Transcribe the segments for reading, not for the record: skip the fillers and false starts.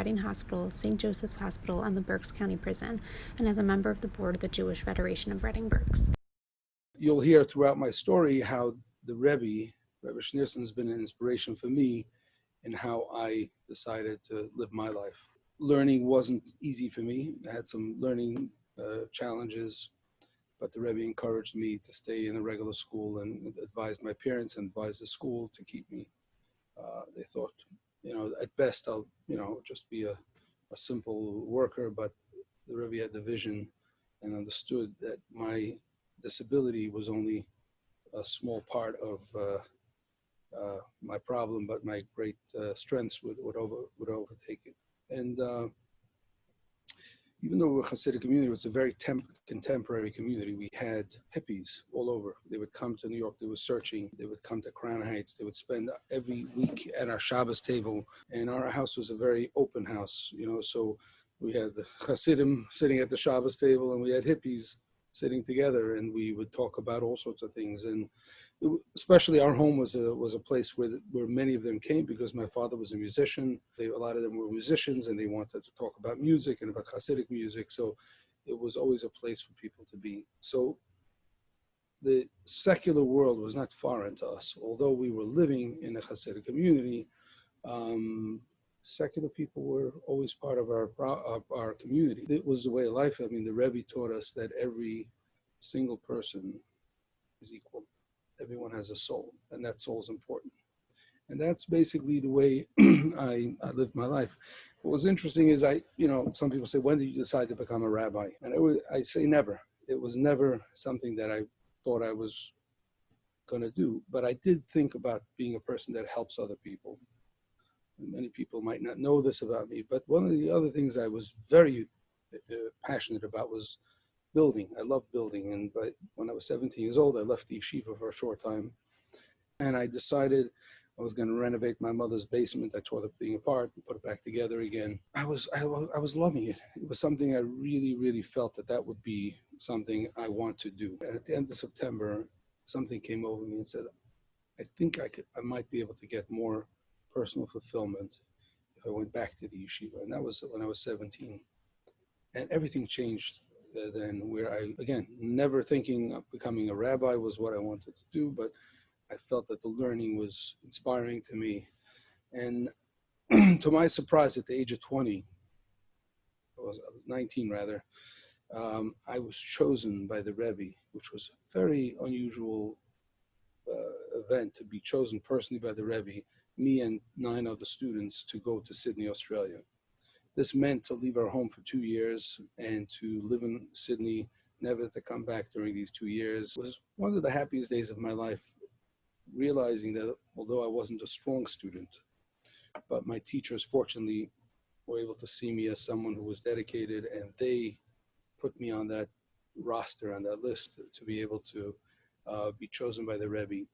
Reading Hospital, St. Joseph's Hospital, and the Berks County Prison, and as a member of the board of the Jewish Federation of Reading Berks. You'll hear throughout my story how the Rabbi Schneerson, has been an inspiration for me in how I decided to live my life. Learning wasn't easy for me. I had some learning challenges, but the Rebbe encouraged me to stay in a regular school and advised my parents and advised the school to keep me. They thought, at best I'll, just be a simple worker, but the Rebbe had the vision and understood that my disability was only a small part of my problem, but my great strengths would overtake it. And even though we're a Hasidic community, it's a very contemporary community. We had hippies all over. They would come to New York, they were searching, they would come to Crown Heights, they would spend every week at our Shabbos table. And our house was a very open house, so we had the Hasidim sitting at the Shabbos table and we had hippies sitting together, and we would talk about all sorts of things. And especially our home was a place where many of them came because my father was a musician. A lot of them were musicians, and they wanted to talk about music and about Hasidic music. So it was always a place for people to be. So the secular world was not foreign to us. Although we were living in a Hasidic community, secular people were always part of our community. It was the way of life. I mean, the Rebbe taught us that every single person is equal. Everyone has a soul, and that soul is important. And that's basically the way I lived my life. What was interesting is some people say, when did you decide to become a rabbi? And I say never. It was never something that I thought I was going to do, but I did think about being a person that helps other people. And many people might not know this about me, but one of the other things I was very passionate about was building. I love building, but when I was 17 years old, I left the yeshiva for a short time, and I decided I was going to renovate my mother's basement. I tore the thing apart and put it back together again. I was loving it. It was something I really, really felt that would be something I want to do. And at the end of September, something came over me and said, I think I might be able to get more personal fulfillment if I went back to the yeshiva. And that was when I was 17. And everything changed then, where I, again, never thinking of becoming a rabbi was what I wanted to do, but I felt that the learning was inspiring to me. And to my surprise, at the age of 20, I was 19 rather, I was chosen by the Rebbe, which was a very unusual event to be chosen personally by the Rebbe, me and 9 other students, to go to Sydney, Australia. This meant to leave our home for 2 years and to live in Sydney, never to come back during these 2 years. It was one of the happiest days of my life, realizing that although I wasn't a strong student, but my teachers fortunately were able to see me as someone who was dedicated, and they put me on that roster, on that list, to be able to be chosen by the Rebbe.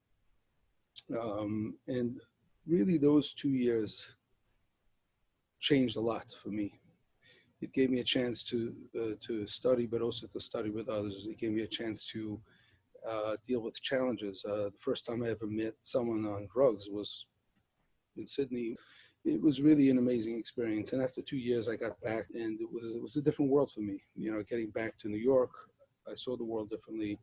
And really those 2 years changed a lot for me. It gave me a chance to study, but also to study with others. It gave me a chance to deal with challenges. The first time I ever met someone on drugs was in Sydney. It was really an amazing experience. And after 2 years, I got back, and it was a different world for me. Getting back to New York, I saw the world differently.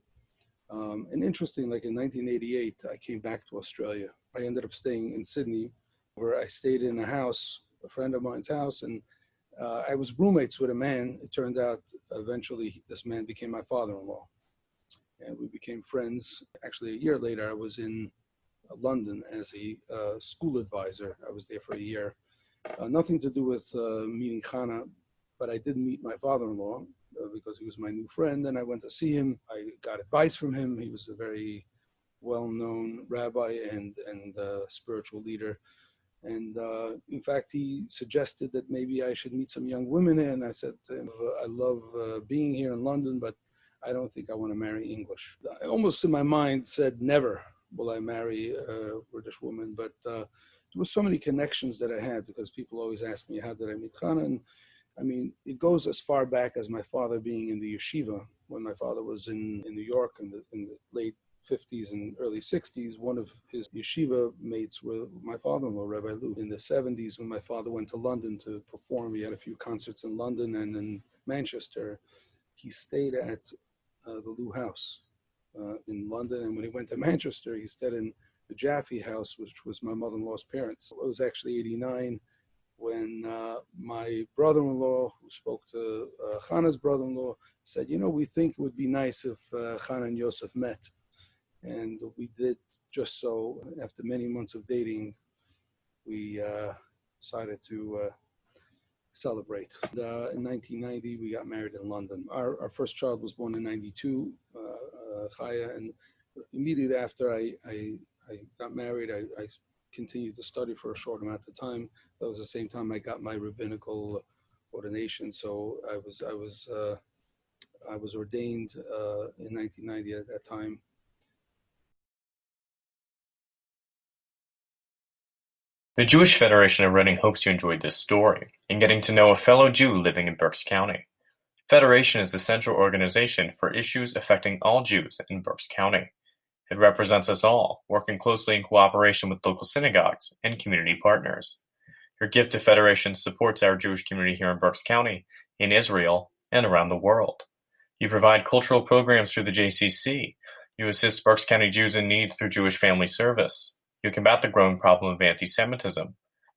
And interesting, like in 1988, I came back to Australia. I ended up staying in Sydney, where I stayed in a friend of mine's house, and I was roommates with a man. It turned out eventually this man became my father-in-law, and we became friends. Actually, a year later, I was in London as a school advisor. I was there for a year. Nothing to do with meeting Chana, but I did meet my father-in-law because he was my new friend, and I went to see him. I got advice from him. He was a very well-known rabbi and spiritual leader. And in fact, he suggested that maybe I should meet some young women. And I said to him, I love being here in London, but I don't think I want to marry English. I almost in my mind said, never will I marry a British woman. But there were so many connections that I had, because people always ask me, how did I meet Chana? And I mean, it goes as far back as my father being in the yeshiva when my father was in New York in the late 50s and early 60s, one of his yeshiva mates were my father-in-law, Rabbi Lou. In the 70s, when my father went to London to perform, he had a few concerts in London and in Manchester. He stayed at the Lou House in London, and when he went to Manchester, he stayed in the Jaffe House, which was my mother-in-law's parents. It was actually 89 when my brother-in-law, who spoke to Chana's brother-in-law, said, we think it would be nice if Chana and Yosef met. And we did just so. After many months of dating, we decided to celebrate. In 1990, we got married in London. Our first child was born in 92, Chaya, and immediately after I got married, I continued to study for a short amount of time. That was the same time I got my rabbinical ordination. So I was ordained in 1990 at that time. The Jewish Federation of Reading hopes you enjoyed this story and getting to know a fellow Jew living in Berks County. Federation is the central organization for issues affecting all Jews in Berks County. It represents us all, working closely in cooperation with local synagogues and community partners. Your gift to Federation supports our Jewish community here in Berks County, in Israel, and around the world. You provide cultural programs through the JCC. You assist Berks County Jews in need through Jewish Family Service. You combat the growing problem of anti-Semitism.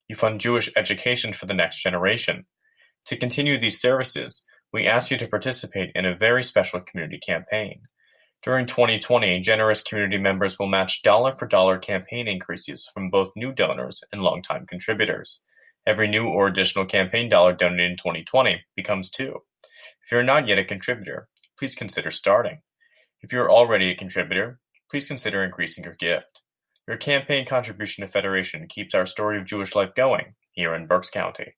You fund Jewish education for the next generation. To continue these services, we ask you to participate in a very special community campaign. During 2020, generous community members will match dollar-for-dollar campaign increases from both new donors and longtime contributors. Every new or additional campaign dollar donated in 2020 becomes two. If you're not yet a contributor, please consider starting. If you're already a contributor, please consider increasing your gift. Your campaign contribution to Federation keeps our story of Jewish life going here in Berks County.